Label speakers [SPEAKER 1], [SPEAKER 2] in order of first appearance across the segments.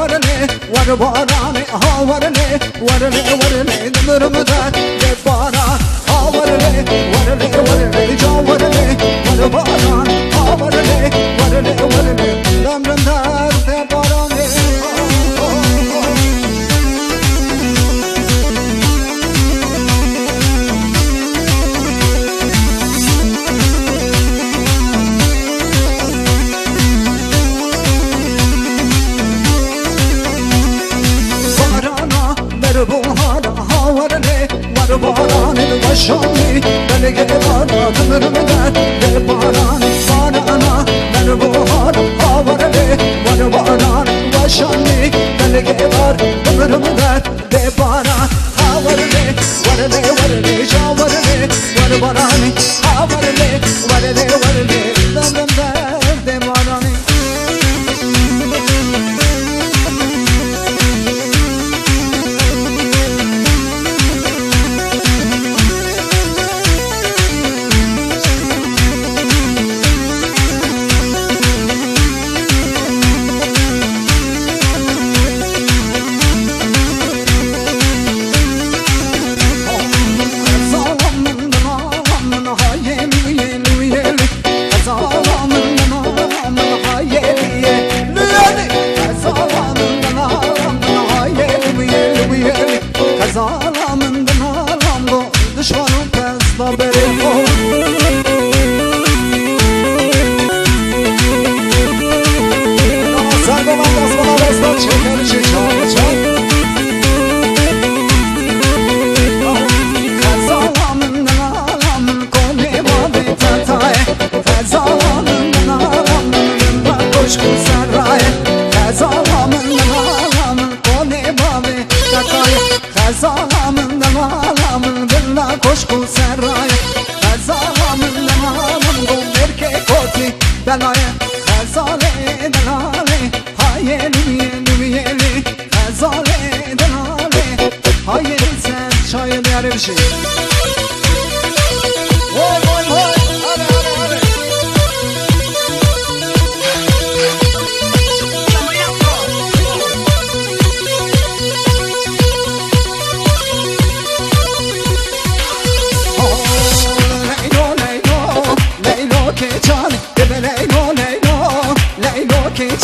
[SPEAKER 1] ورنه ور بارانه ها ورنه ورنه دمرم در باران ها ورنه جا ورنه ور باران ها ورنه دمرم در بارانه بارانه وشامی بلگه بانا دمرم در بارانه بارانه در بهار آورده ور بارانه وشامی بلگه بار دمرم در باران آورده ورده جا ورده ور بارانه آورده ورده دمرم در بارانه Koşkun serraya Kazamın demalım Gum erkek oti belaya Kazale delale Hayeli yeli Kazale delale Hayeli sen çayın yarı bir şey Oy hadi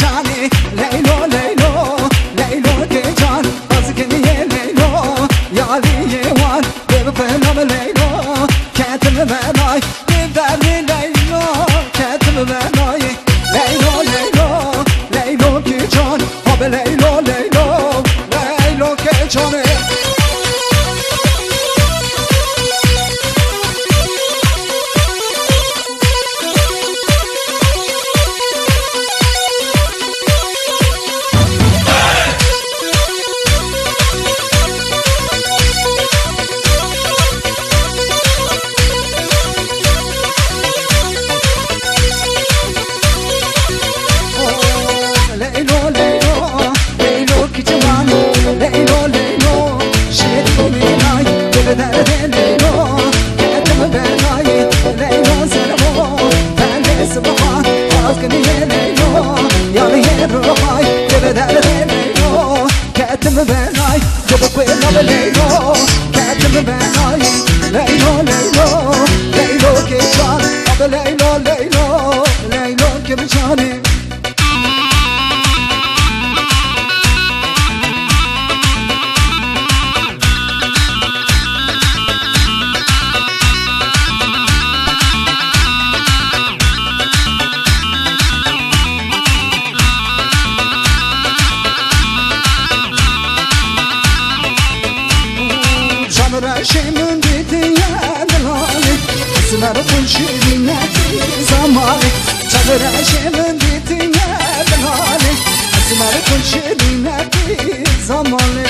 [SPEAKER 1] Çani Leylo ke can azgeniye Leylo yaliye var bir fenam Leylo ketimi benay giderli Leylo ketimi benay Leylo ke can abi Leylo ke canı Ketimi benay, jabuk ve nabe Leylo. Ketimi benay, Leylo ke can, abe Leylo ke bichane. Şeyimin bitiye delali Esmer kulşirine zamanı Çadır şeyimin bitiye delali Esmer kulşirine zamanı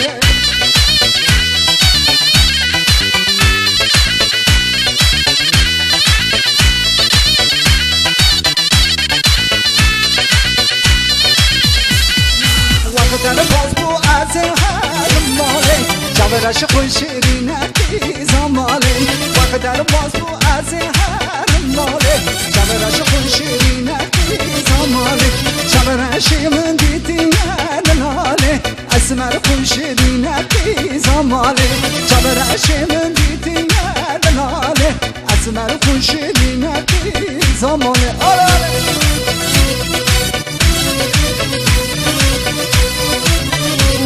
[SPEAKER 1] Vakıtları baz bu azim mali Çadır kulşirine zamanı Vakıtları baz bu azim mali Çadır kulşirine zamanı Çadır şeyimin bitiye delali شیرینتی زماله جبرش من دیدی ندناله اسمر کن شیرینتی زماله آره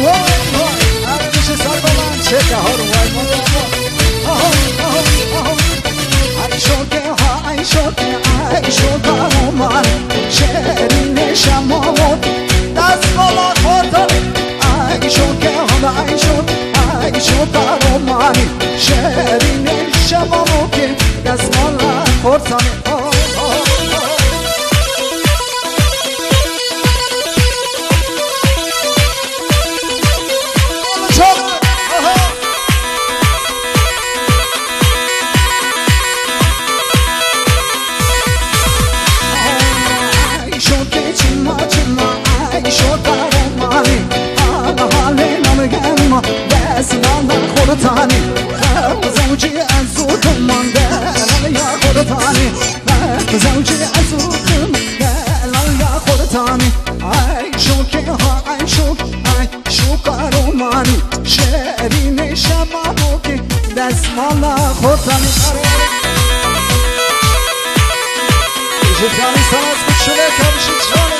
[SPEAKER 1] وای وای آره میشه سر با من چه که ها رو وای ای شوکه ها ای شوکه ای شوکه ها من شیرین شمامون دست بالا خوردانی ای شوکه ها ای شوکه ها من شیرین شمامون که دست بالا خوردانی خورتانی زوجي أزوك من دل يا خورتاني زوجي أزوك دل يا خورتاني عيشوك ها عيشوك عيشوك روماني شيرين شماموك دسمالا خورتاني جفاني ساز بتشوله كبشي تشوله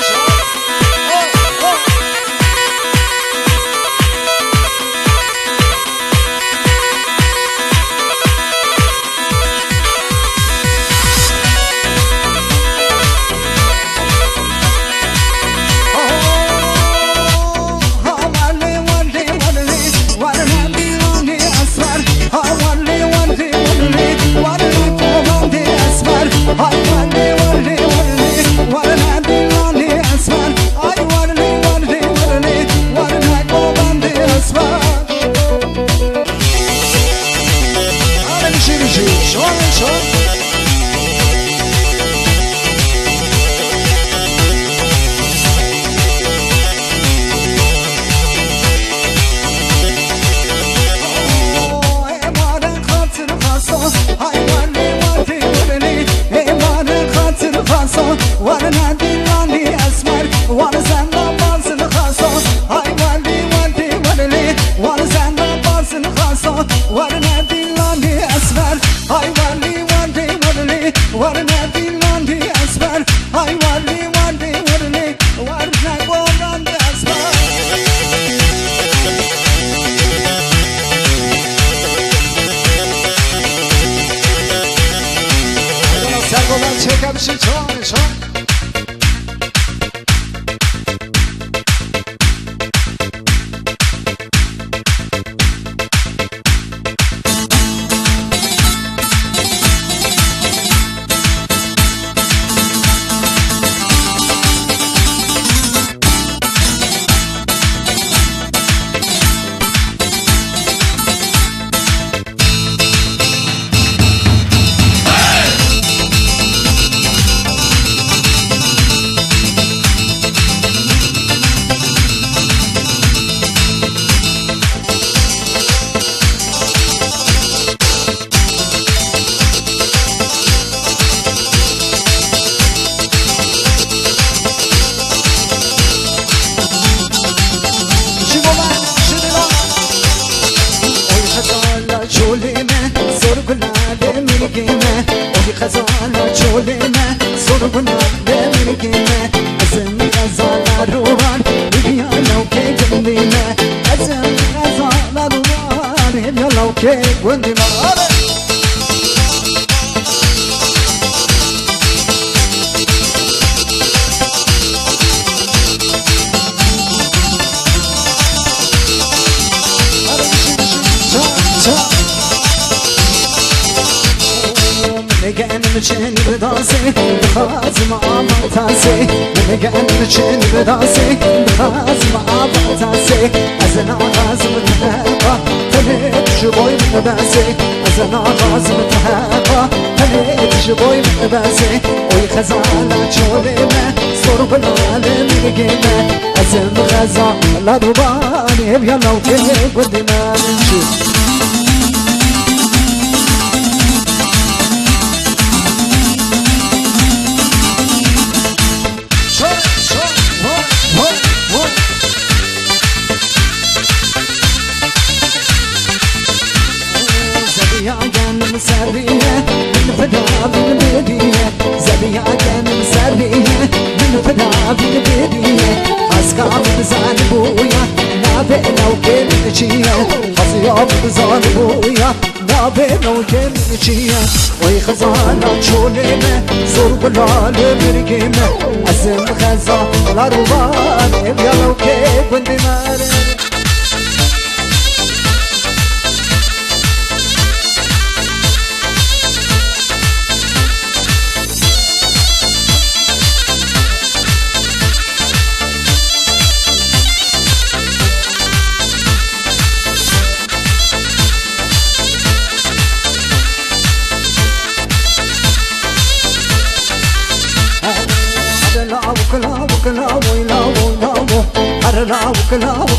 [SPEAKER 1] وانا نادي لاني اسمر وانا زنا باز خاصه هاي ولي ولي ولي وانا زنا باز خاصه وانا نادي لاني اسمر هاي ولي ولي ولي وانا نادي لاني اسمر هاي ولي ولي ولي وانا قوان اسمر انا سرگولم چه کبشی چون خزانه چولینه سرگونه دمرگینه ازم غزاله روان بیا لو که گندینه ازم غزاله روان بیا لو که گندینه نگن چنی بدازی بخوازم آماتازی نگن چنی بدازی بخوازم آماتازی از ناغازم تهبا تلیت شبوی مبازی از ناغازم تهبا تلیت شبوی مبازی اوی خزانه چولیمه سرب العالم میگیمه ازم غزاله دوبانی بیا لو که گدیمه منشی نابي بيديه أسكام بزان بويا نابي لو كنت شيا خصياب بزان بويا نابي لو كنت شيا وي خزانة شوليمة زور بلال برقيمة أسم خزا الأربان يا لو كيف وندي ماري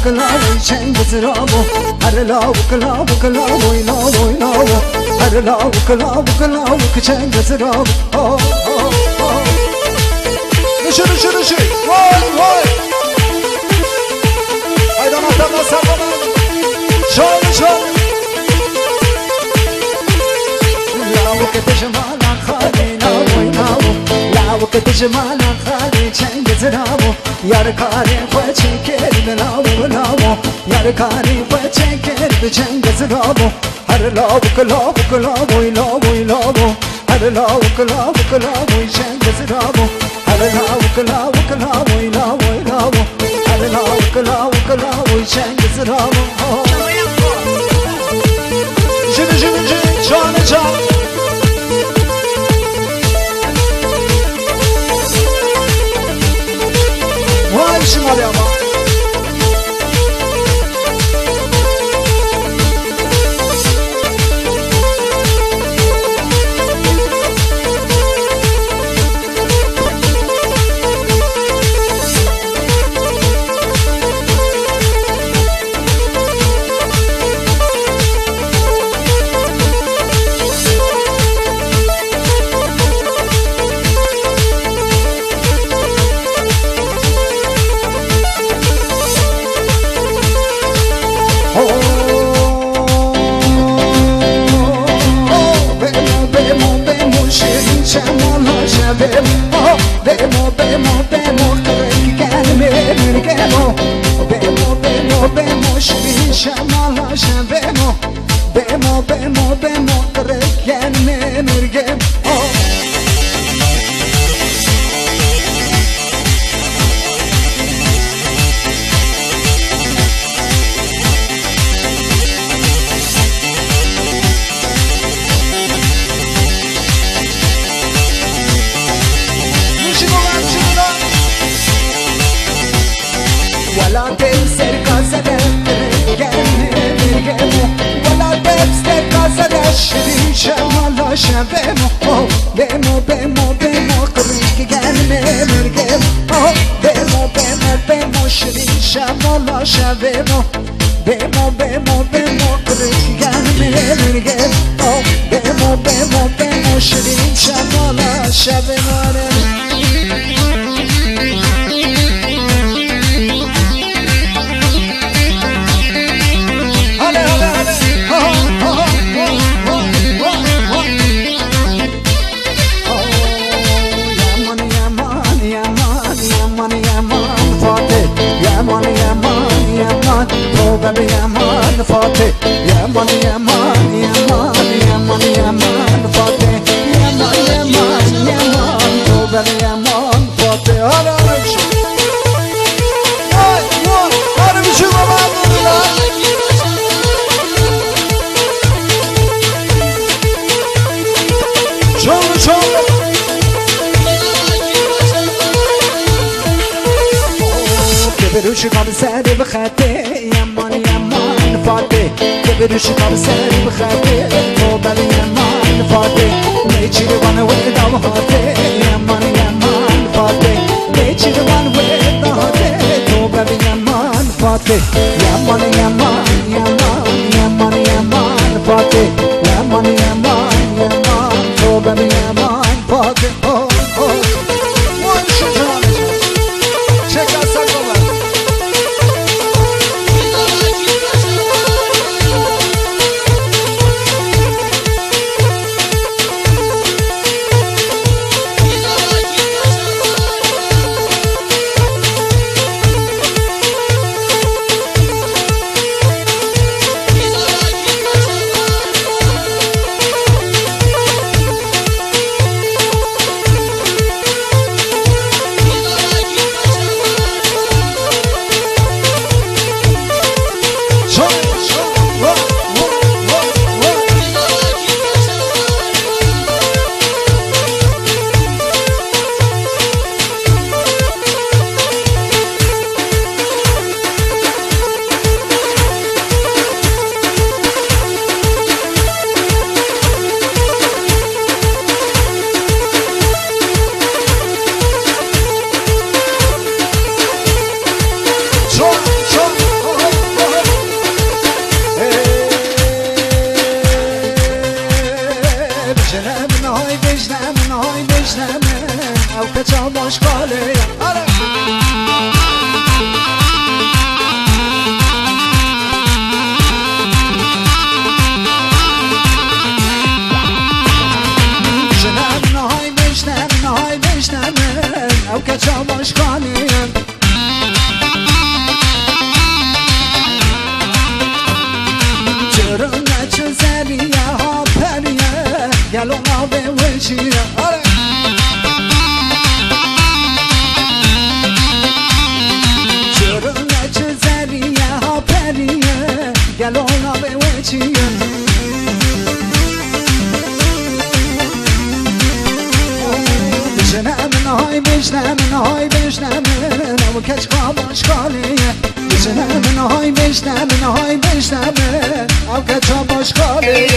[SPEAKER 1] وكلا ويشنج زرابو هرلا وكلا ويلاو هرلا وكلا وكشنج زرابو نشي واي هيدا ما تبغى سبب شو لا وقت جمالك خالي لا وقت جمالك خالي شنج زرابو Yar kare pache ker lawo Yar kare pache ker bichengas rabo Har lawo kalawo ilawo Har lawo kalawo chengas rabo Har lawo kalawo ilawo Har lawo kalawo chengas rabo Jini chana Şımarı ama Bemo şirin şamala şabemo Bemo kırık gelme mürgem Wala temser kasada gelme birgemo Wala temser kasada şirin şamala şabemo Bemo kırık gelme birgemo Bemo şirin şamala şabemo Bemo kırık gelme birgemo Bemo şirin şamala şabemo Baby, yaman fatih, yaman fatih, oh baby, yaman fatih. Hadi bir şey var burada. Çok. Keberuş kamseri bkhate, yaman fatih. Keberuş kamseri bkhate, oh baby, yaman fatih. Neçir bana veda hate, yaman fatih. Neçir bana veda hate, oh baby, yaman fatih. Yaman fatih. Yaman, oh baby, yaman fatih. One shot. Check out Sagola. های بشنمه او کچا مشکاله او کچا مشکاله چرونه چه زریه ها پریه گلو آبه وچیه چرونه چه زریه ها پریه گلو آبه وچیه های بشنمه او کچا مشکاله های بشنمه او کچا مشکاله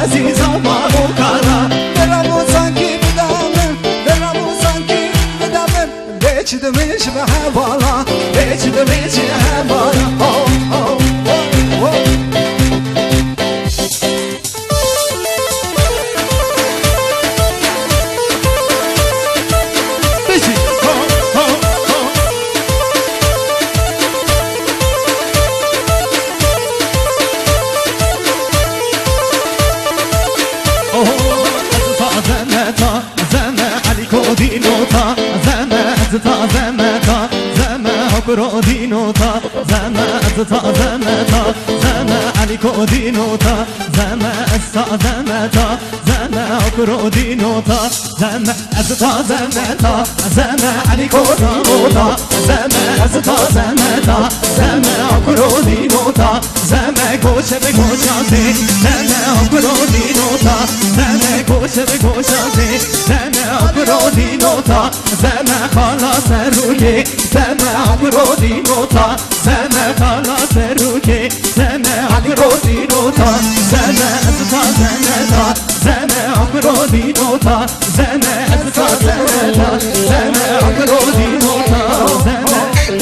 [SPEAKER 1] عزیزا بابو کالا دلمو سانکی بدمم بچیدمش به حوالا بچیدمش به حوالا
[SPEAKER 2] دينوتا زما أزتا زمتا زما عليكو دينوتا زما أستا زمتا زما أكرو دينوتا زما أزتا زمتا زما عليكو دينوتا زما أزتا زمتا زما أكرو دينوتا زما كوشة بكوشة زما أكرو دينوتا زما كوشة بكوشة زما أكرو دينوتا زما خلاص روكي زما أكرو دينوتا زما خلاص روكي زما أكرو دينوتا زما أزتا زمتا زما أكرو دينوتا زما أزتا زمتا زما أكرو دينوتا زما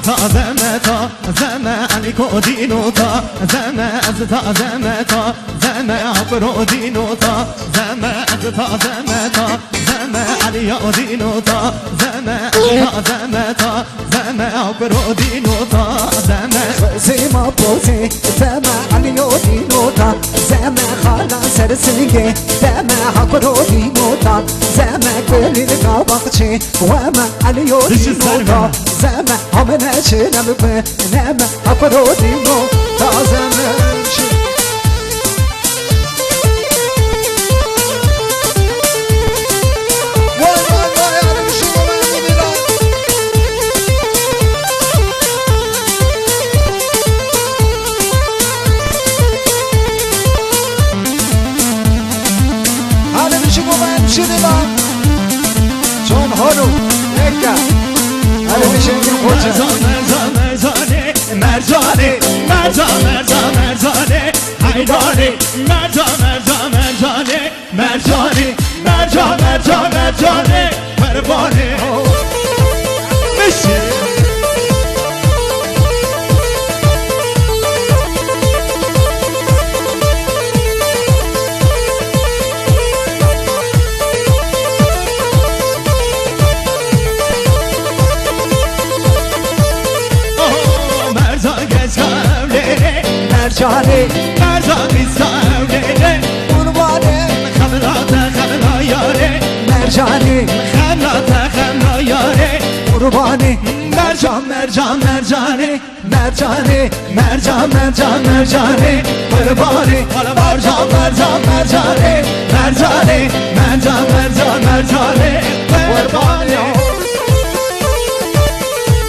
[SPEAKER 2] زمتا زما عليكو دينوتا زما أزتا زمتا زما عبرو دينوتا زما أزتا زمتا زما عليو دينوتا زما أزتا زمتا زما عبرو دينوتا زما
[SPEAKER 1] زما بوزي زما عليو دينوتا زما خالا سرسنگه زما عبرو دينوتا زما كل القابقشي وما عليو دينوتا زما همنا شنم بنما عبرو دينوتا زما هونو یکا هره میشه این خوچه
[SPEAKER 2] مرزانه مرزانه مرزانه حیدانه مرزانه پروانه میشه
[SPEAKER 1] مرجانه
[SPEAKER 2] مرزانه ساونه
[SPEAKER 1] قربانه
[SPEAKER 2] خملا یاره
[SPEAKER 1] مرجانه
[SPEAKER 2] خملا یاره
[SPEAKER 1] قربانه
[SPEAKER 2] مرجانه
[SPEAKER 1] مرجانه قربانه
[SPEAKER 2] مرجانه
[SPEAKER 1] قربانه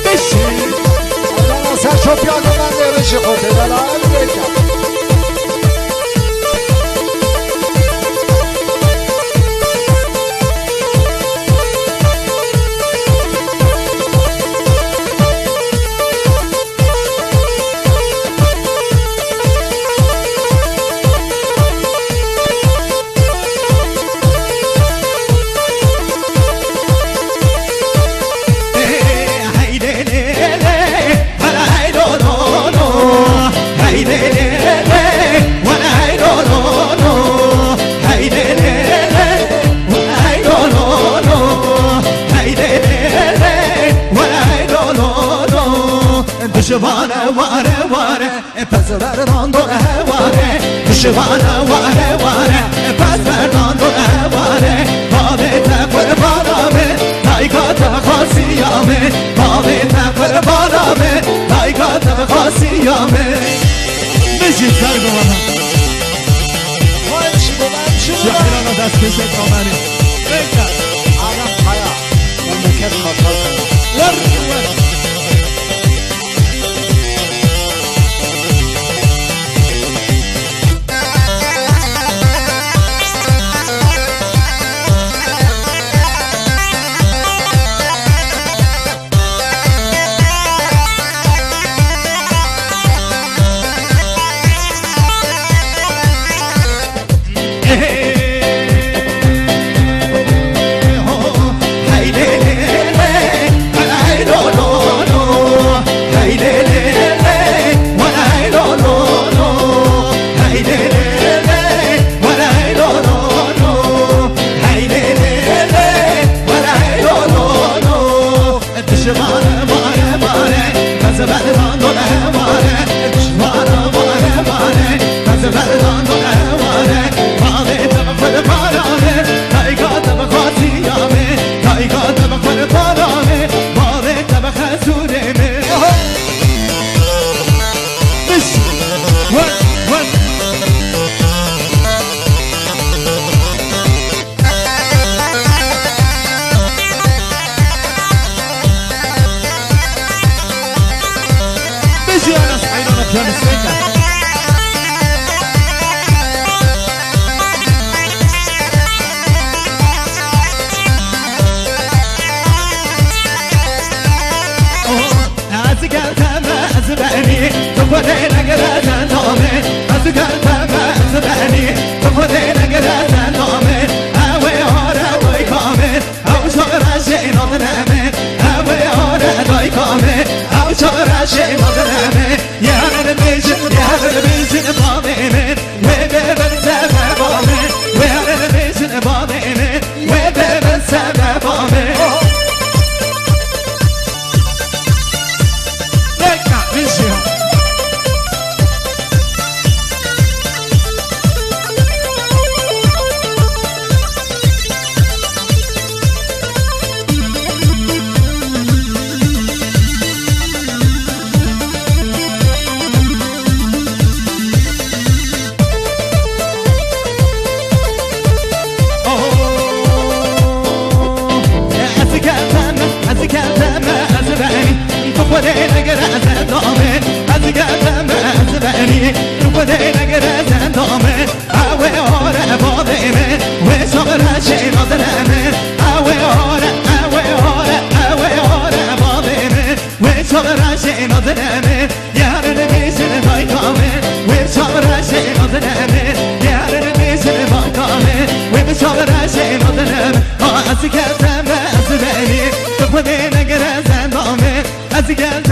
[SPEAKER 2] بشی
[SPEAKER 1] سر شو پیاده من نمیشه خورده دلال بکن
[SPEAKER 2] دشوانه واره پس بردان دو واره دشوانه واره پس بردان دو واره بابه تقر بارامه تایگات خاصیامه بابه تقر بارامه تایگات خاصیامه بشید سر دوانم
[SPEAKER 1] مایشی بودن شروع
[SPEAKER 2] شاکران دست بشید آمنی بکر
[SPEAKER 1] آرام خیا مملکت خاطر کنم
[SPEAKER 2] کردم از بری تو خود نگره زندامه از گل